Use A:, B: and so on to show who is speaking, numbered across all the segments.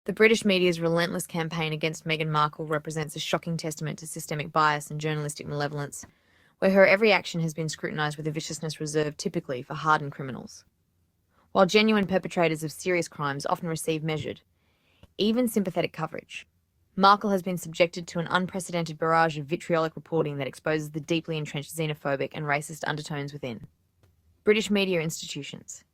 A: The British media's relentless campaign against Meghan Markle represents a shocking testament to systemic bias and journalistic malevolence, where her every action has been scrutinised with a viciousness reserved typically for hardened criminals. While genuine perpetrators of serious crimes often receive measured, even sympathetic coverage, Markle has been subjected to an unprecedented barrage of vitriolic reporting that exposes the deeply entrenched xenophobic and racist undertones within British media institutions.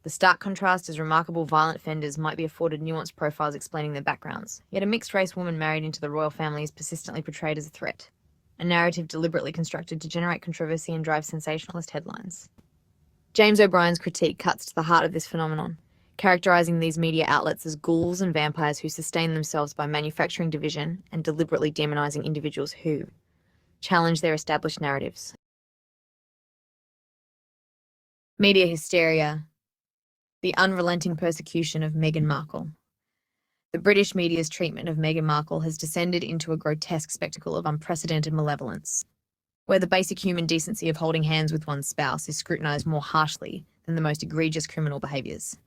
A: The stark contrast is remarkable violent offenders might be afforded nuanced profiles explaining their backgrounds, yet a mixed-race woman married into the royal family is persistently portrayed as a threat, a narrative deliberately constructed to generate controversy and drive sensationalist headlines. James O'Brien's critique cuts to the heart of this phenomenon, characterizing these media outlets as ghouls and vampires who sustain themselves by manufacturing division and deliberately demonizing individuals who challenge their established narratives. Media hysteria. The unrelenting persecution of Meghan Markle. The British media's treatment of Meghan Markle has descended into a grotesque spectacle of unprecedented malevolence, where the basic human decency of holding hands with one's spouse is scrutinised more harshly than the most egregious criminal behaviours.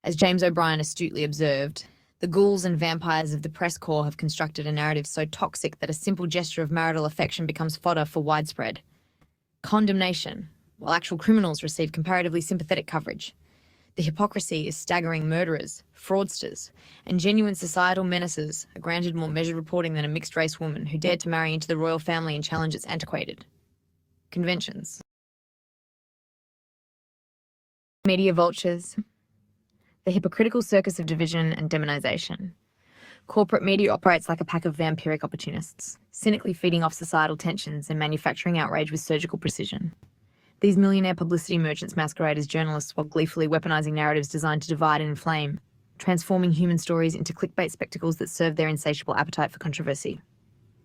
A: As James O'Brien astutely observed, the ghouls and vampires of the press corps have constructed a narrative so toxic that a simple gesture of marital affection becomes fodder for widespread condemnation, while actual criminals receive comparatively sympathetic coverage. The hypocrisy is staggering. Murderers, fraudsters, and genuine societal menaces are granted more measured reporting than a mixed-race woman who dared to marry into the royal family and challenge its antiquated conventions. Media vultures. The hypocritical circus of division and demonization. Corporate media operates like a pack of vampiric opportunists, cynically feeding off societal tensions and manufacturing outrage with surgical precision. These millionaire publicity merchants masquerade as journalists while gleefully weaponizing narratives designed to divide and inflame, transforming human stories into clickbait spectacles that serve their insatiable appetite for controversy.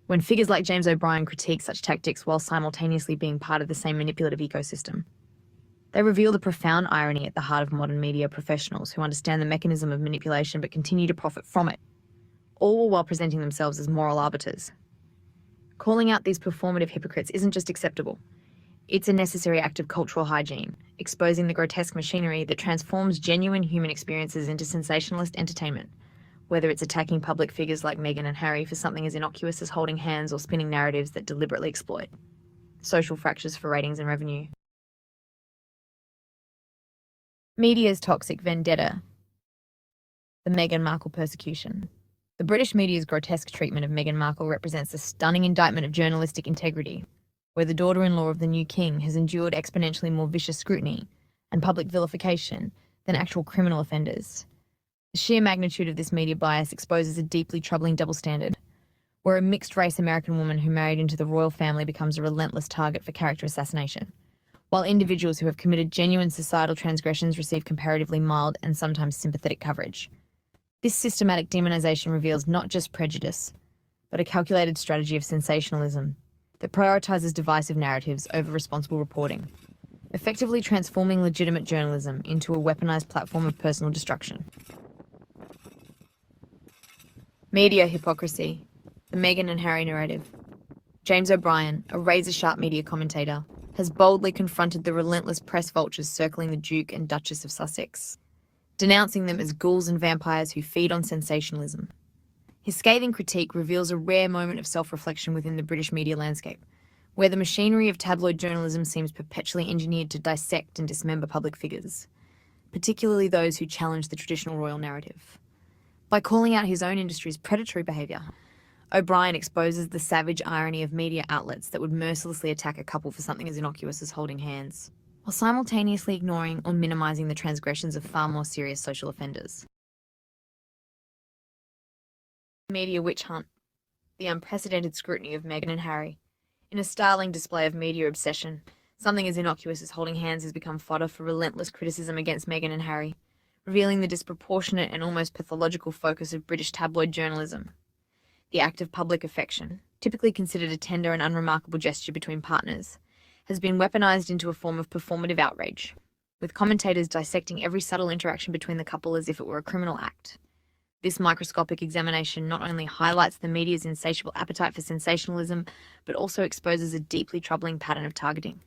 A: When figures like James O'Brien critique such tactics while simultaneously being part of the same manipulative ecosystem, they reveal the profound irony at the heart of modern media professionals who understand the mechanism of manipulation but continue to profit from it, all while presenting themselves as moral arbiters. Calling out these performative hypocrites isn't just acceptable. It's a necessary act of cultural hygiene, exposing the grotesque machinery that transforms genuine human experiences into sensationalist entertainment, whether it's attacking public figures like Meghan and Harry for something as innocuous as holding hands or spinning narratives that deliberately exploit social fractures for ratings and revenue. Media's toxic vendetta. The Meghan Markle persecution. The British media's grotesque treatment of Meghan Markle represents a stunning indictment of journalistic integrity, where the daughter-in-law of the new king has endured exponentially more vicious scrutiny and public vilification than actual criminal offenders. The sheer magnitude of this media bias exposes a deeply troubling double standard, where a mixed-race American woman who married into the royal family becomes a relentless target for character assassination, while individuals who have committed genuine societal transgressions receive comparatively mild and sometimes sympathetic coverage. This systematic demonization reveals not just prejudice, but a calculated strategy of sensationalism that prioritizes divisive narratives over responsible reporting, effectively transforming legitimate journalism into a weaponized platform of personal destruction. Media hypocrisy. The Meghan and Harry narrative. James O'Brien, a razor-sharp media commentator, has boldly confronted the relentless press vultures circling the Duke and Duchess of Sussex, denouncing them as ghouls and vampires who feed on sensationalism. His scathing critique reveals a rare moment of self-reflection within the British media landscape, where the machinery of tabloid journalism seems perpetually engineered to dissect and dismember public figures, particularly those who challenge the traditional royal narrative. By calling out his own industry's predatory behaviour, O'Brien exposes the savage irony of media outlets that would mercilessly attack a couple for something as innocuous as holding hands, while simultaneously ignoring or minimising the transgressions of far more serious social offenders. Media witch hunt. The unprecedented scrutiny of Meghan and Harry. In a startling display of media obsession, something as innocuous as holding hands has become fodder for relentless criticism against Meghan and Harry, revealing the disproportionate and almost pathological focus of British tabloid journalism. The act of public affection, typically considered a tender and unremarkable gesture between partners, has been weaponized into a form of performative outrage, with commentators dissecting every subtle interaction between the couple as if it were a criminal act. This microscopic examination not only highlights the media's insatiable appetite for sensationalism, but also exposes a deeply troubling pattern of targeting.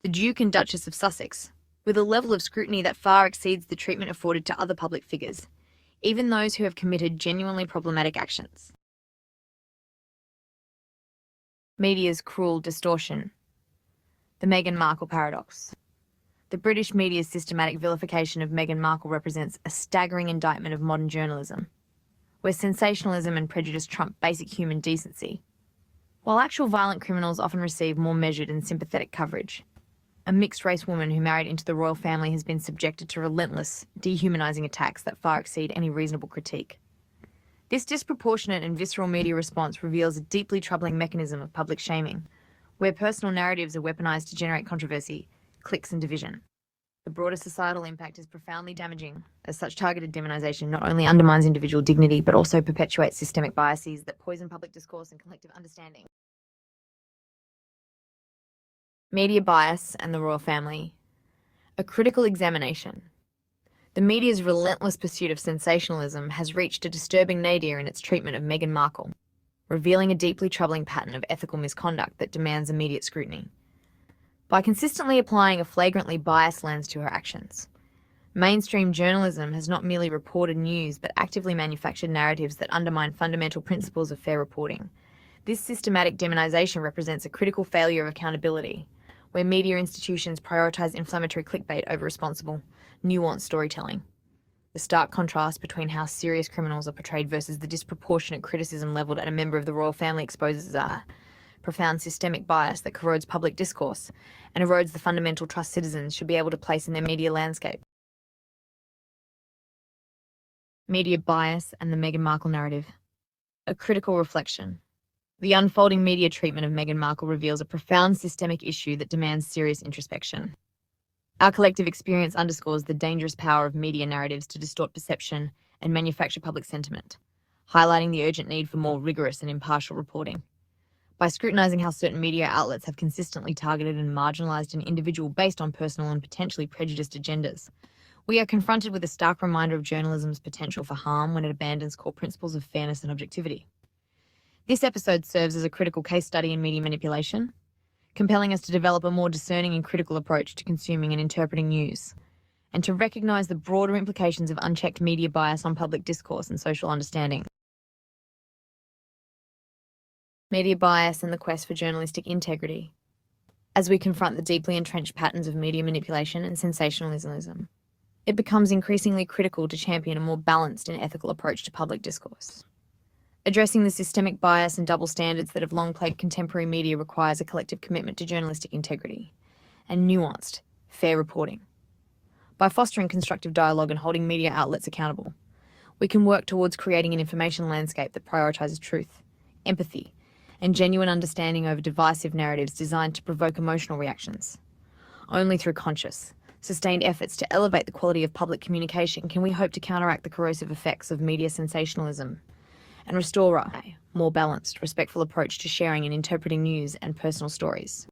A: The Duke and Duchess of Sussex, with a level of scrutiny that far exceeds the treatment afforded to other public figures, even those who have committed genuinely problematic actions. Media's cruel distortion. The Meghan Markle paradox. The British media's systematic vilification of Meghan Markle represents a staggering indictment of modern journalism, where sensationalism and prejudice trump basic human decency. While actual violent criminals often receive more measured and sympathetic coverage, a mixed-race woman who married into the royal family has been subjected to relentless, dehumanising attacks that far exceed any reasonable critique. This disproportionate and visceral media response reveals a deeply troubling mechanism of public shaming, where personal narratives are weaponised to generate controversy, clicks and division. The broader societal impact is profoundly damaging, as such targeted demonisation not only undermines individual dignity but also perpetuates systemic biases that poison public discourse and collective understanding. Media bias and the royal family. A critical examination. The media's relentless pursuit of sensationalism has reached a disturbing nadir in its treatment of Meghan Markle, revealing a deeply troubling pattern of ethical misconduct that demands immediate scrutiny. By consistently applying a flagrantly biased lens to her actions, mainstream journalism has not merely reported news but actively manufactured narratives that undermine fundamental principles of fair reporting. This systematic demonisation represents a critical failure of accountability, where media institutions prioritise inflammatory clickbait over responsible, nuanced storytelling. The stark contrast between how serious criminals are portrayed versus the disproportionate criticism levelled at a member of the royal family exposes a profound systemic bias that corrodes public discourse and erodes the fundamental trust citizens should be able to place in their media landscape. Media bias and the Meghan Markle narrative. A critical reflection. The unfolding media treatment of Meghan Markle reveals a profound systemic issue that demands serious introspection. Our collective experience underscores the dangerous power of media narratives to distort perception and manufacture public sentiment, highlighting the urgent need for more rigorous and impartial reporting. By scrutinising how certain media outlets have consistently targeted and marginalised an individual based on personal and potentially prejudiced agendas, we are confronted with a stark reminder of journalism's potential for harm when it abandons core principles of fairness and objectivity. This episode serves as a critical case study in media manipulation, compelling us to develop a more discerning and critical approach to consuming and interpreting news, and to recognise the broader implications of unchecked media bias on public discourse and social understanding. Media bias and the quest for journalistic integrity. As we confront the deeply entrenched patterns of media manipulation and sensationalism, it becomes increasingly critical to champion a more balanced and ethical approach to public discourse. Addressing the systemic bias and double standards that have long plagued contemporary media requires a collective commitment to journalistic integrity and nuanced, fair reporting. By fostering constructive dialogue and holding media outlets accountable, we can work towards creating an information landscape that prioritises truth, empathy, and genuine understanding over divisive narratives designed to provoke emotional reactions. Only through conscious, sustained efforts to elevate the quality of public communication can we hope to counteract the corrosive effects of media sensationalism and restore a more balanced, respectful approach to sharing and interpreting news and personal stories.